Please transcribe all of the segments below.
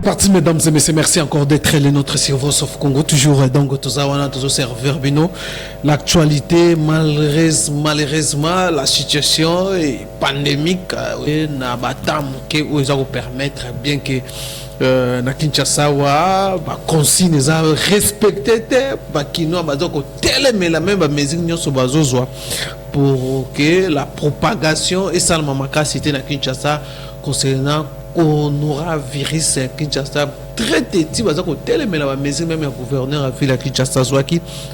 Parti, mesdames et messieurs, merci encore d'être les nôtres sur Voice of Congo. Toujours donc toujours serveur Bino. L'actualité, malheureusement, la situation est pandémique. Na batam que vous allez permettre bien que na Kinshasa wa ba consigne za respecter ba kino ba donc telle mais la même ba mesure nyonso bazozwa pour que la propagation et ça le cité na Kinshasa concernant coronavirus Kinshasa traité ti baza ko mais la mesure même le gouverneur a fait la Kinshasa soit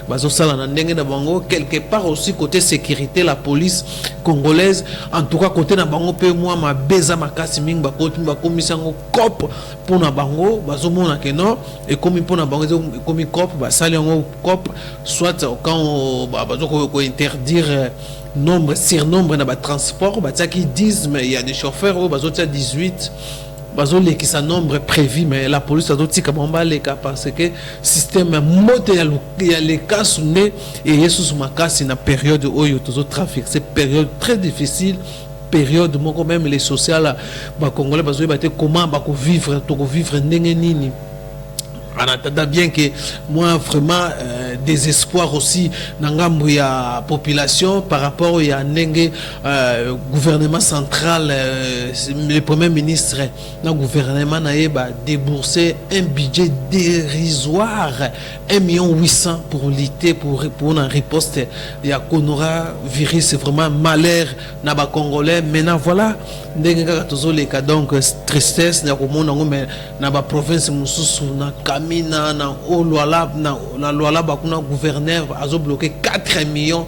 bazo sala na ndenge na bango quelque part aussi côté sécurité la police congolaise en tout cas côté na bango pe moi ma beza makasi mingi ba ko komisa ngo cop pour na bango bazo mona que non et comme pour na bango comme cop ba sali ngo cop soit quand bazo ko interdire surnombre na ba transport ba qui disent mais il y a des chauffeurs au bazo 18 bazole qui sa nombre prévu mais la police a d'autres kabamba les cas parce que système modèle il y a les cas sonné et Jesus makasi na période où il y a toujours trafic c'est période très difficile période moi quand même les sociales ba congolais bazole ba comment ba ko vivre ndenge nini en attendant bien que moi vraiment désespoir aussi nangambo ya population par rapport à ndenge gouvernement central le premier ministre na gouvernement na ba débourser un budget dérisoire 1,8 million pour lutter pour une riposte ya coronavirus c'est vraiment malheur na ba congolais maintenant voilà ndenge kaka tozoleka donc tristesse na komona ngombe na ba province mususu na Kamina na Olwala na Lwala bakuna gouverneur azo bloqué 4,5 millions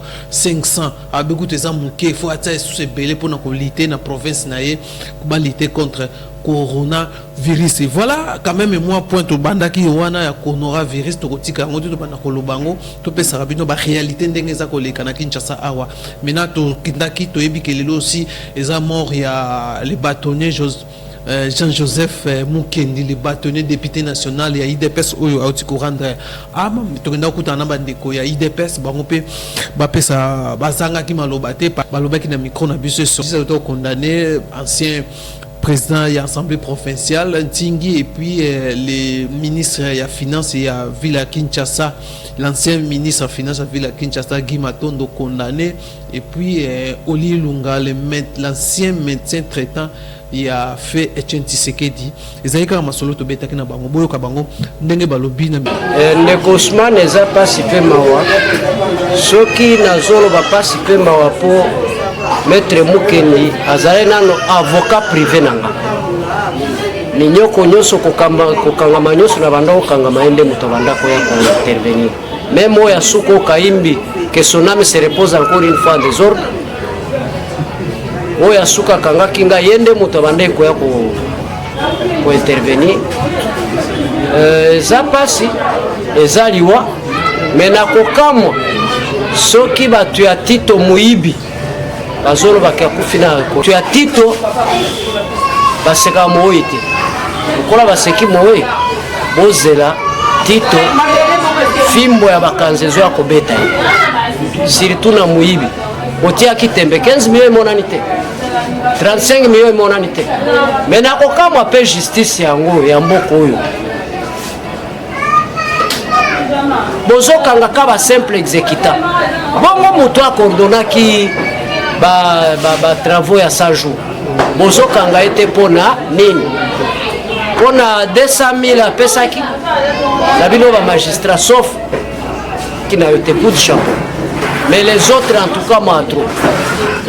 avec des amuke il faut atteindre ce belé pour na lutter na province na ye ba lutter contre coronavirus et voilà quand même moi point au banda ki wana ya coronavirus to kotika ngoti to bana kolobango to pesa rabino ba réalité ndenge za koleka na Kinshasa awa maintenant to kindaki to yebi kelelo aussi eza mort ya les bâtonniers Jean-Joseph Mukendi le bâtonnier député national ya IDPS oyo auti ko rendre ama to kenda kutana bandeko ya IDPS bango pe ba pesa bazanga ki maloba te baloba ki na micro na biso so to condamné ancien président de l'Assemblée provinciale Ntingi et puis les ministres de la finance et la ville à Kinshasa l'ancien ministre de la finance de la ville à Kinshasa Guy Matondo condamné et puis Oli Lunga l'ancien médecin traitant il a fait Etienne Tshisekedi ezalika masolo to betaki na bango boyo ka bango ndenge balobi na négociement neza pas sipe mawa soki na zolo ba pas sipe mawa po Maître Mukendi azale nano avocat privé nanga ni nyoko nyoso kokanga nyoso na banda kokanga maende muto banda ko ya ko intervenir même oya suko kaimbi que son âme se repose encore une fois des ordres oya suka kanga kinga yende muto banda ko ya ko intervenir za pasi ezaliwa mena kokamwa soki batu ya Tito Muibi bazolo bakakufina ko tu ya Tito baseka moite ukola baseki mowe bozela Tito fimbo ya bakanzezo ya kobeta surtout na Muibi otia kitembe 15 millions monanité 35 millions monanité mais na kokamwa pe justice yango ya mboko oyo bozokanga ka ba simple exécutant bongo muto akordonaki ba travaux ya 100 jours bozo kanga été pona nini pona 200 000 pesaki la bino ba magistrat sauf qui n'a été coup de chapeau mais les autres en tout cas trop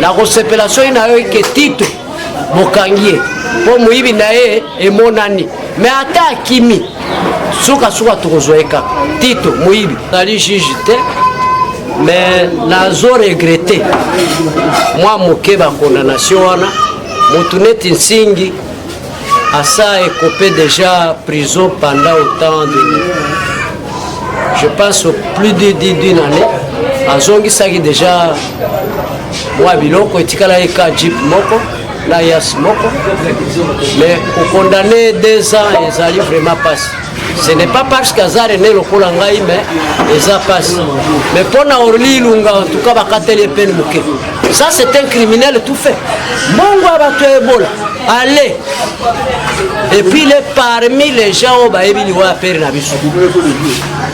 la récupération ina yo que Tito mokangie po muibi nae e monani mais ata kimi suka tozoeka Tito muibi ali jugité mais nazo regretté moi mokeba condamnation wana mutuneti nsingi asa écopé déjà prison pendant autant de je pense plus d'une année azongi saki déjà moi biloko etikala eka jeep moko la yas moko mais condamné 2 ans ezali vraiment passe Ce n'est pas parce qu'Azar est né le Kolangaï, mais ça passe. Mais pour Orly Lunga, en tout cas, Bakatele Pen Mouké. Ça, c'est un criminel tout fait. Mongo Abato Ebola, allez. Et puis, il est parmi les gens au Baébi Liwa Père Nabiso.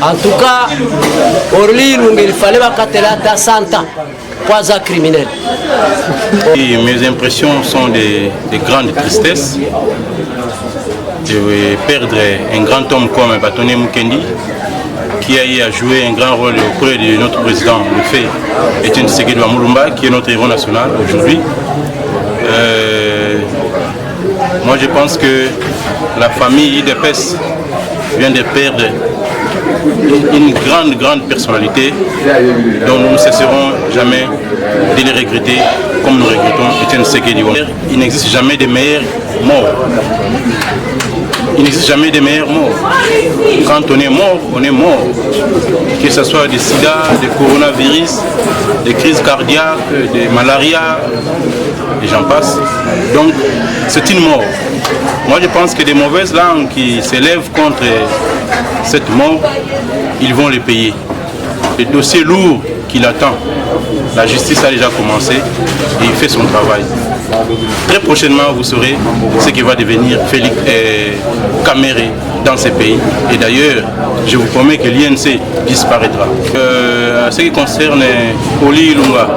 En tout cas, Orly Lunga, il fallait Bakatela à 100 ans. Pas un criminel. Et mes impressions sont des grandes tristesses. De perdre un grand homme comme Batoné Mukendi, qui a eu à jouer un grand rôle auprès de notre président, le fait Etienne Tshisekedi Mulumba, qui est notre héros national aujourd'hui. Moi je pense que la famille IDPS vient de perdre une grande personnalité dont nous ne cesserons jamais de les regretter comme nous regrettons Etienne Tshisekedi. Il n'existe jamais de meilleurs morts. Il n'existe jamais de meilleurs morts. Quand on est mort, on est mort. Que ce soit des sida, des coronavirus, des crises cardiaques, des malaria, et j'en passe. Donc, c'est une mort. Moi, je pense que des mauvaises langues qui s'élèvent contre cette mort, ils vont les payer. Le dossier lourd qui l'attend, la justice a déjà commencé et il fait son travail. Très prochainement, vous saurez ce qui va devenir Félix Kaméré dans ces pays. Et d'ailleurs, je vous promets que l'INC disparaîtra. En ce qui concerne Orly Lunga,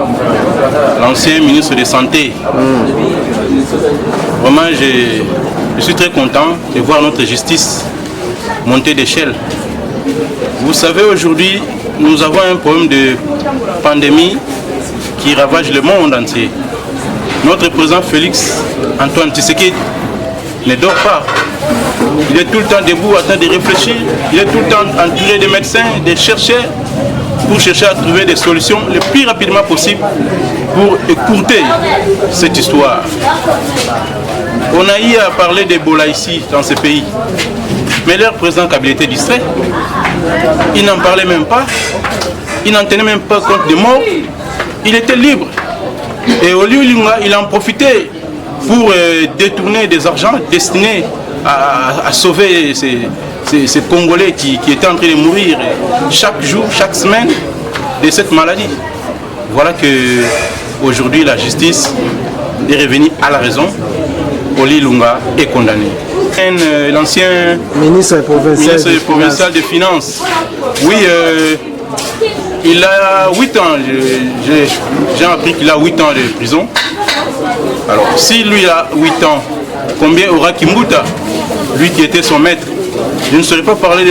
l'ancien ministre de Santé, vraiment, je suis très content de voir notre justice monter d'échelle. Vous savez, aujourd'hui, nous avons un problème de pandémie qui ravage le monde entier. Notre président Félix Antoine Tshisekedi ne dort pas. Il est tout le temps debout, en train de réfléchir. Il est tout le temps entouré de médecins, de chercheurs, pour chercher à trouver des solutions le plus rapidement possible pour écourter cette histoire. On a eu à parler d'Ebola ici, dans ce pays. Mais leur président Kabila était distrait. Il n'en parlait même pas. Il n'en tenait même pas compte des morts. Il était libre. Et Orly Lunga, il en profitait pour détourner des argents destinés à sauver ces Congolais qui étaient en train de mourir chaque jour, chaque semaine de cette maladie. Voilà que aujourd'hui la justice est revenue à la raison. Orly Lunga est condamné. L'ancien ministre provincial des Finances, oui, il a 8 ans, j'ai appris qu'il a 8 ans de prison. Alors, si lui a 8 ans, combien aura Kimbuta, lui qui était son maître? Je ne saurais pas parler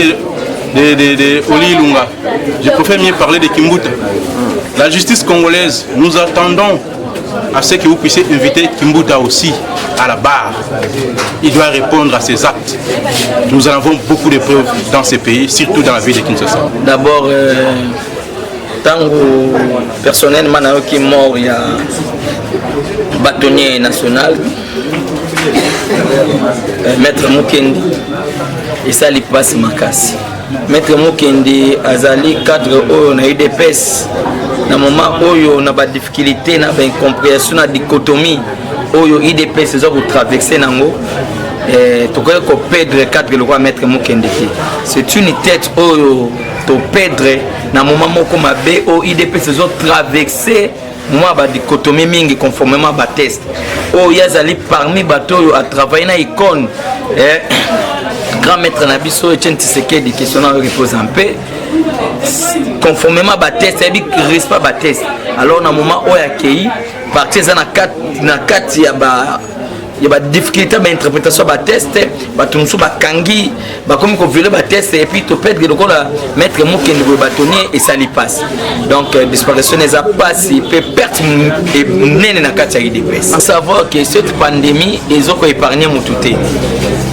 de Orly Lunga. Je préfère mieux parler de Kimbuta. La justice congolaise, nous attendons à ce que vous puissiez inviter Kimbuta aussi à la barre. Il doit répondre à ses actes. Nous en avons beaucoup de preuves dans ces pays, surtout dans la ville de Kinshasa. D'abord, tant que personnellement, qui est mort, il y a bâtonnier national, Maître Mukendi, et ça lui passe Makasi. Maître Mukendi azali cadre oyo na UDPS na moment oyo na ba difficulté na ba incompréhension na dichotomie oyo UDPS za ko traverser nango to ko perdre cadre le roi Maître Mukendi. C'est une tête oyo to perdre na moment moko mabe o UDPS za traverser moi ba dichotomie mingi conformément ba test oyo yazali parmi bato oyo a travailler na icône grand maître Nabiso Etienne Tshisekedi qui sont repose en paix conformément à test et bi respect ba test alors na moment où accueilli parti ça na 4 il y a ba difficulté ba interprétation ba test ba tumsu ba kangi ba comme ko violer ba test et puis to perdre le la maître Mukendi bo bâtonnier et ça lui passe donc disparition des passe peut perdre et nene na kati ya IDPS. Savoir que cette pandémie ils ont épargné mututé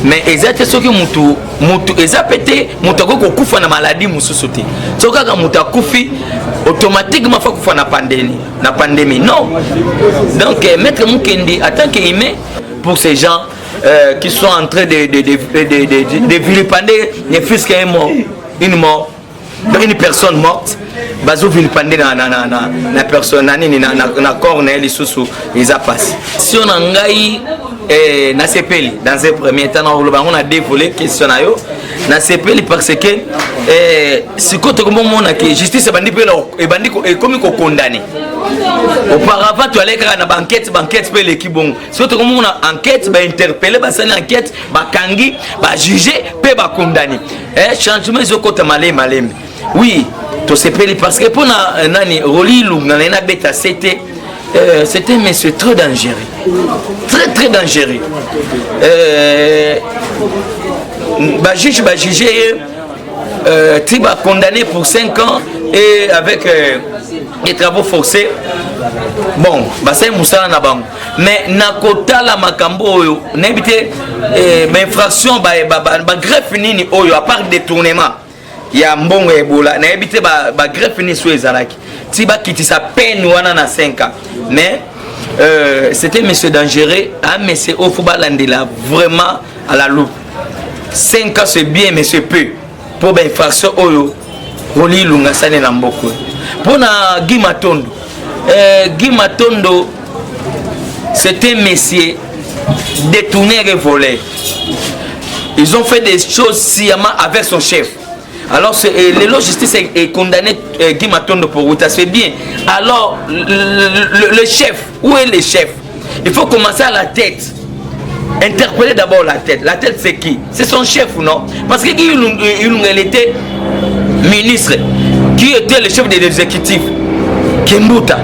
mais exactement ce que mutu ezapete mutu ko kufa na maladie mususu te so kaka mutu akufi automatiquement fa kufa na pandémie non donc maître Mukendi en tant qu'humain pour ces gens qui sont en train de vilipender ne fût-ce qu'un mort une personne morte bazo vilipender na personne na corps na lisusu ils a passé si on engaille na sepeli dans un premier temps on a dévolé question na yo na sepeli parce que siko to comme mona que justice bandi pe et bandi comme ko condamné auparavant tu allais na banquette pe l'équipe bon siko to comme mona enquête ba interpeller ba sali enquête ba kangi ba juger pe ba condamné changement zoko ta malem oui to sepeli parce que pour nani Roli Lunga na beta c'était monsieur très dangereux très dangereux juge tu vas condamné pour 5 ans et avec des travaux forcés bon c'est Moussa na bango mais na kota la makambo oyo n'habité infraction ba greffe nini oyo à part détournement ya mbongo ebola na habité ba greffe ni so ezalaki ti ba kitisa peine wana na 5 ans mais c'était monsieur dangereux mais c'est au football landela vraiment à la loupe 5 ans c'est bien mais c'est peu pour ben infraction oyo Roli Lunga sane na mboko pour na Guy Matondo c'était monsieur détourné et volé. Ils ont fait des choses sciemment avec son chef. Alors le justice est condamné Guy Matondo pour route, c'est bien. Alors le chef, où est le chef? Il faut commencer à la tête. Interpeller d'abord la tête. La tête c'est qui? C'est son chef ou non? Parce que Guy il était ministre, qui était le chef de l'exécutif, Kimbuta.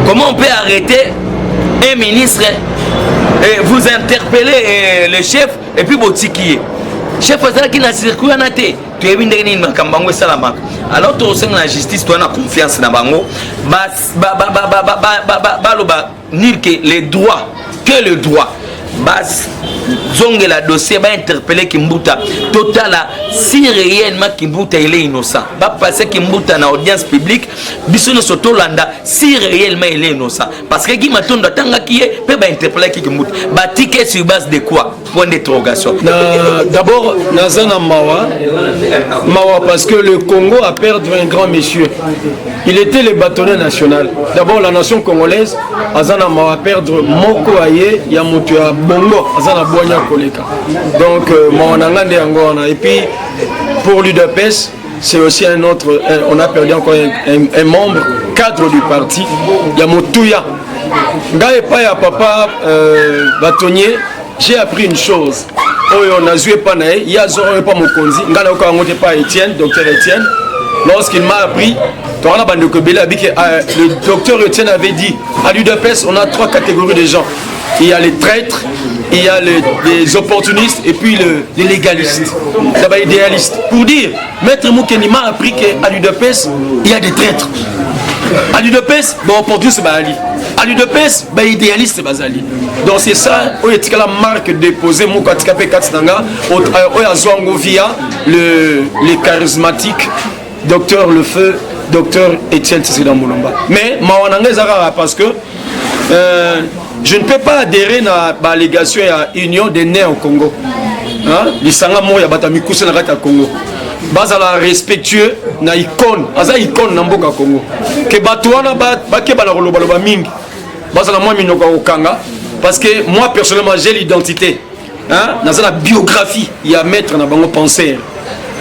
Comment on peut arrêter un ministre et vous interpellez le chef et puis Botiki? Chef qui n'a circuit en athée. Tu es venu de Makambango Salamak. Alors tu as la justice, tu as confiance dans Bango. Les droits, que le droit. Zonge la dossier va interpeller Kimbuta total si réellement Kimbuta il est innocent va passer Kimbuta na audience publique biso soto landa si réellement il est innocent parce que Guy Matondo tanga qui est peut ba interpeller Kimbuta ba ticket sur base de quoi? Point d'interrogation. D'abord Nazana Mawa parce que le Congo a perdu un grand monsieur. Il était le bâtonnier national. D'abord la nation congolaise Azana Mawa perdre Moko Aye Yamutu Bongo Azana Boanya Koleka. Donc et puis pour l'UDPS c'est aussi un autre on a perdu encore un membre cadre du parti Yamutuya. Ngaye pa ya papa bâtonnier, j'ai appris une chose. On a joué pas naé, il y a zoro pas mon konzi, ngana ko ngote pas Étienne, docteur Étienne. Lorsqu'il m'a appris, le docteur Étienne avait dit à l'UDPS on a 3 catégories de gens. Il y a les traîtres, il y a les opportunistes et puis les légalistes, les idéalistes. Pour dire, Maître Moukeni m'a appris qu'à l'UDPS, il y a des traîtres. À l'UDPS, opportuniste, c'est Ali. À l'UDPS, idéaliste, c'est Bazali. Donc c'est ça, il y a la marque déposée, via les charismatiques, docteur Le Feu, docteur Étienne Tshisekedi Moulomba. Mais, parce que je ne peux pas adhérer à la légation à l'Union des nés au Congo. L'Isanga Moya Batamikousse na Rata Congo. Bazala respectueux na icône, aza icône na mboka Congo. Que Batouana bakeba na kolobaloba mingi. Bazala moi minoka okanga parce que moi personnellement j'ai l'identité. Dans la biographie, il y a maître na bango penseur.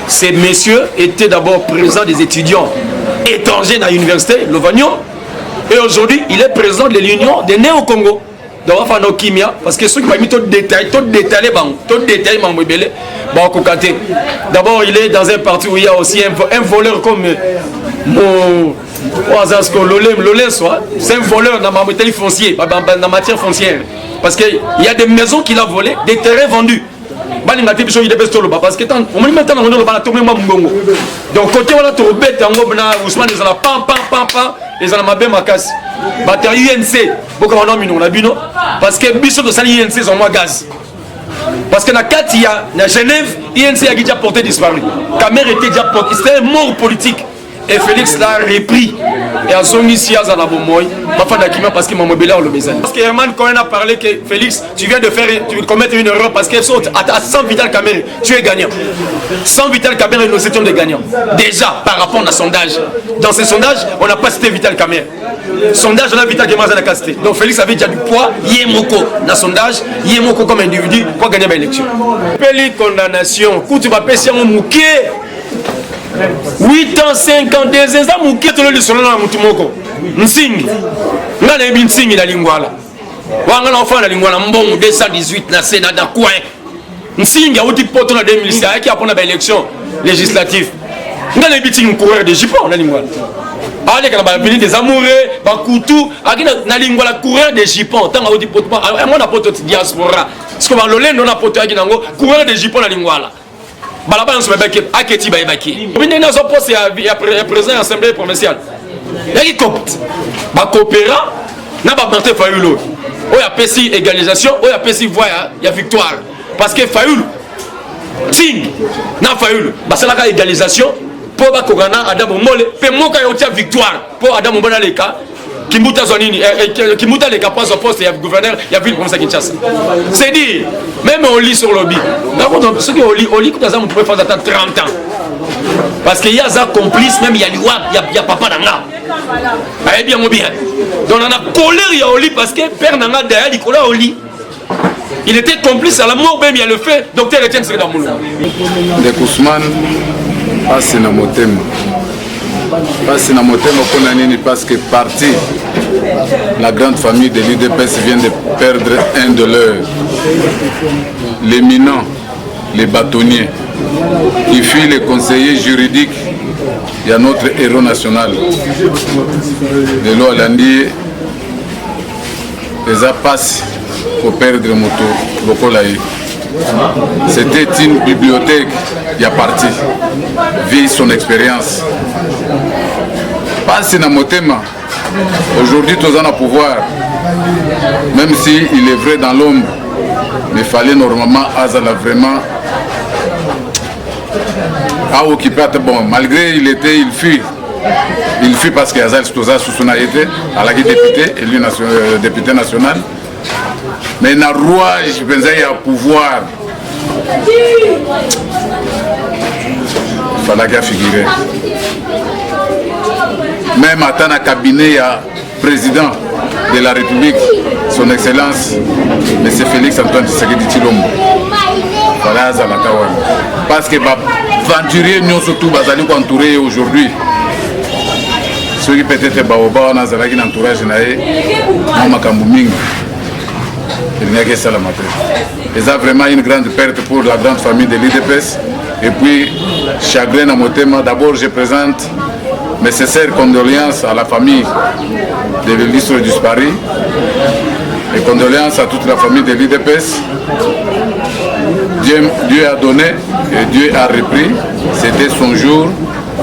Ces messieurs étaient d'abord présents des étudiants étrangers à l'université Lovagnon et aujourd'hui il est président de l'Union des nés au Congo. Parce que ceux qui m'ont mis tout détail, d'abord il est dans un parti où il y a aussi un voleur comme c'est un voleur dans ma matière foncière, dans matière foncière. Parce qu'il y a des maisons qu'il a volées, des terrains vendus. Parce que donc côté on a tout bête Ousmane ils ont la pam ils ont la mabé makas batterie UNC beaucoup on a mis on a bino parce que biso de sali UNC ils ont moins gaz parce que na Katia na Genève UNC a déjà porté disparu Camer était déjà porté c'était un mort politique Et Félix l'a repris. Et à son ici, à Zanabomoy, parce que mon là, le besoin. Parce que Herman Cohen a parlé que Félix, tu viens de commettre une erreur parce qu'elle saute à 100 Vital Kamerhe, tu es gagnant. 100 Vital Kamerhe, nous étions des gagnants. Déjà, par rapport à sondage. Dans ces sondages, on n'a pas cité Vital Kamerhe. Sondage, on a Vital Kamerhe n'a pas cité. Donc Félix avait déjà du poids, Yemoko, dans le sondage, Yemoko comme individu, pour gagner l'élection. Peli condamnation, quand tu vas passer un mouquet. 8 ans, 5 ans, 2 ans, mouquet, tu le solon à Moutumoko. Nsingi. Nga na ebi nsingi na lingwala. Wanga na ofana lingwala mbongo 218 na Sénat dans coin. Nsingi a outi poto na 2006 qui a pris une élection législative. Nga na ebi tingi coureur de Jipon na lingwala. Allez quand on va des amoureux, Bakoutou, na lingwala coureur de Jipon, tant a outi poto, moi na poto diaspora. Parce que le lendo na poto aki nango coureur de Jipon na lingwala. Balaba on se met à Keti Baïbaki. On est dans un poste à présent à l'Assemblée provinciale. Il y a copte. Coopérant, n'a pas Martin Fayoulou. Il y a PSI égalisation, il y a PSI voix, il y a victoire. Parce que Fayoulou, Ting, n'a Fayoulou, c'est la égalisation pour Bakogana, Adam Mole, puis moi quand il y a victoire pour Adam Mbanaleka. Kimuta Zonini, Kimuta les capables de poste, il y a le gouverneur, il y a ville comme ça Kinshasa. C'est dire, même on lit sur le lobby. Ceux qui ont lit, on pourrait faire attendre 30 ans. Parce qu'il y a un complice, même il y a l'Iwa, il y a Papa Nanga. Eh bien, bien. Donc on a colère, il y a Oli parce que Père Nanga derrière, il colère Oli. Il était complice à la mort, même il y a le fait, docteur Etienne serait dans mon nom. De Kousman, passe dans mon thème. Passe dans mon thème parce que parti, la grande famille de l'UDPS vient de perdre un de leurs, l'éminent, les bâtonniers, qui fut le conseiller juridique. Il y a notre héros national, de l'Oalandi, les passes pour perdre moto, Bokolaï. C'était une bibliothèque, il y a parti, vit son expérience. Passe dans mon thème. Aujourd'hui, tous en a pouvoir, même si il est vrai dans l'ombre, mais il fallait normalement Azala vraiment à occuper. Bon, malgré il fut parce que Azal Stoza sous son été, à la député, élu député national. Mais dans le roi, je pensais qu'il y a pouvoir. Il fallait qu'il figurer. Même à dans le cabinet, il y a le président de la République, son Excellence, M. Félix Antoine Tshisekedi Tshilombo. Parce que les aventuriers, nous surtout, ils sont entourés aujourd'hui. Ceux qui peut-être sont en entourage, il n'y a que ça la matrice. Et ça vraiment une grande perte pour la grande famille de l'IDPS. Et puis, chagrin à mon thème, d'abord je présente mes sincères condoléances à la famille de l'illustre disparu. Et condoléances à toute la famille de l'IDPS. Dieu a donné et Dieu a repris. C'était son jour,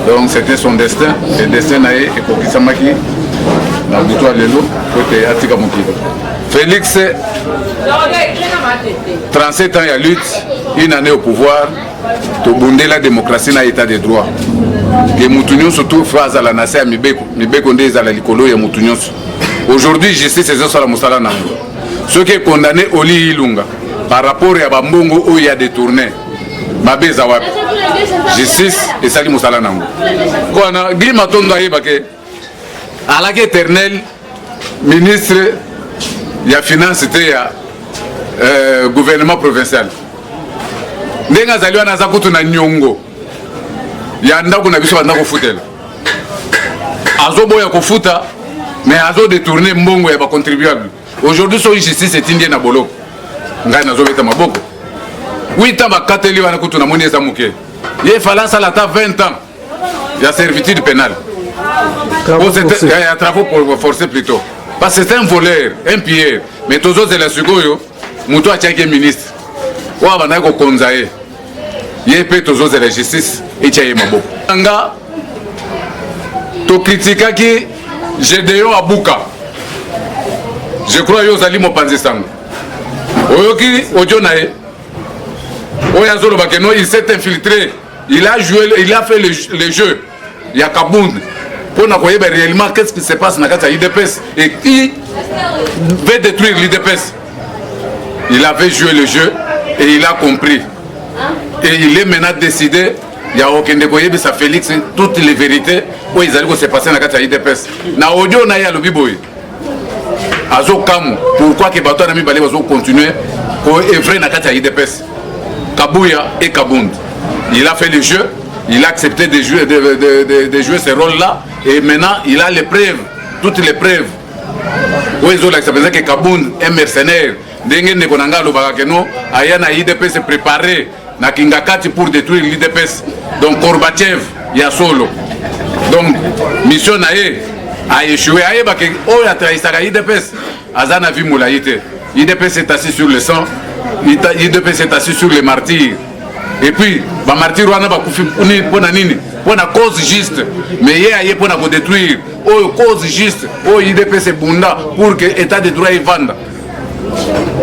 donc c'était son destin. Le destin n'a été pour Kisamaki, dans le toit de l'eau, côté Atika Moukida. Félix, 37 ans il y a lutte, une année au pouvoir, pour bonder la démocratie dans l'état de droit. Et Moutounion surtout face à la nation, Mibeko Ndé à la Likolo et Moutounion. Aujourd'hui, justice c'est ça la Moussala Nango. Ceux qui sont condamnés au lit Ilunga, par rapport à Bambongo où il y a détourné, Mabé Zawab, justice et ça Moussala Nango. Quand on a dit Matondo Aïbake, à la éternelle, ministre. Il y a finance, c'était le gouvernement provincial. Il y a Nyongo. Il y a un football. Azo boya ko futa, mais azo détourné mbongo ya ba contribuable. Aujourd'hui so justice c'est indien na bolo. Ngai nazo beta maboko. 8 ans ba kateli wana kutu na moni eza muke. Il fallait ça la 20 ans. Il y a servitude pénale. Il y a travaux pour forcer plutôt. Parce que c'est un voleur, un pilleur. Mais tous autres, c'est la Sugoyo. Moutou a tchaké ministre. Ou a banako konzae. Yé tous autres, c'est la justice. Et tchaké mabo. Anga, to critica qui Gédéo Abouka. Je crois que vous allez me penser ça. Oyoki, Odjonae. Oyazolo Bakeno, il s'est infiltré. Il a joué, il a fait le jeu. il y a Kabound. Pour nous voyez réellement qu'est-ce qui se passe dans la IDPS et qui veut détruire l'IDPS. Il avait joué le jeu et il a compris. Et il est maintenant décidé, il y a aucun décoyer, ça Félix, toutes les vérités, où ils allaient se passer dans la IDPS. Na audio, na ya lobiboy. Azo Kamu, pourquoi que Bato Nami Balé va continuer pour œuvrer dans la IDPS. Kabouya et Kabound. Il a fait le jeu, il a accepté de jouer, de jouer ce rôle-là, et maintenant il a les preuves, toutes les preuves. Où ils ont accepté que Kabound est mercenaire. Dengue Nekonanga Lobakeno, Ayana IDPS se préparer na Kingakati pour détruire l'IDPS. Donc Gorbatchev, il y a solo. Donc, mission nae a échoué. Aye bake oya trahisaka IDPS. Azana vi moulaïté. IDPS est assis sur le sang. IDPS est assis sur les martyrs. Et puis, ba martyr wana ba kufi pona nini? Pona cause juste. Mais yé aye pona ko détruire. Oh cause juste. Oh IDPS bunda pour que état de droit y vende.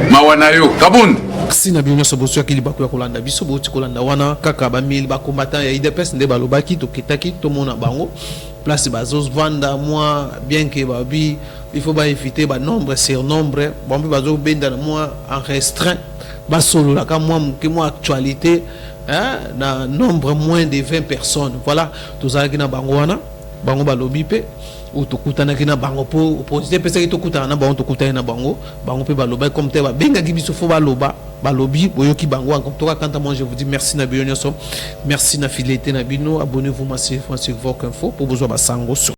Mawanayo Kabound. Merci na bien so bosu akili baku ya kolanda biso boti kolanda wana kaka ba mil ba combattant ya IDPS nde balobaki to kitaki to mona bango place bazos vanda moi bien que babi il faut pas éviter ba nombre sur nombre bon bi bazo benda na moi en restreint ba solo la ka moi que moi actualité hein na nombre moins de 20 personnes voilà tous aki na bango wana bango balobi pe ou tokutana kina bango po opposité pesa ki tokutana na bango tokutana na bango bango pe baloba comme te ba benga ki biso fo baloba balobi boyoki bango comme toka kanta moi je vous dis merci na bionyoso merci na fidélité na bino abonnez-vous massivement sur Vox Info pour besoin ba sango sur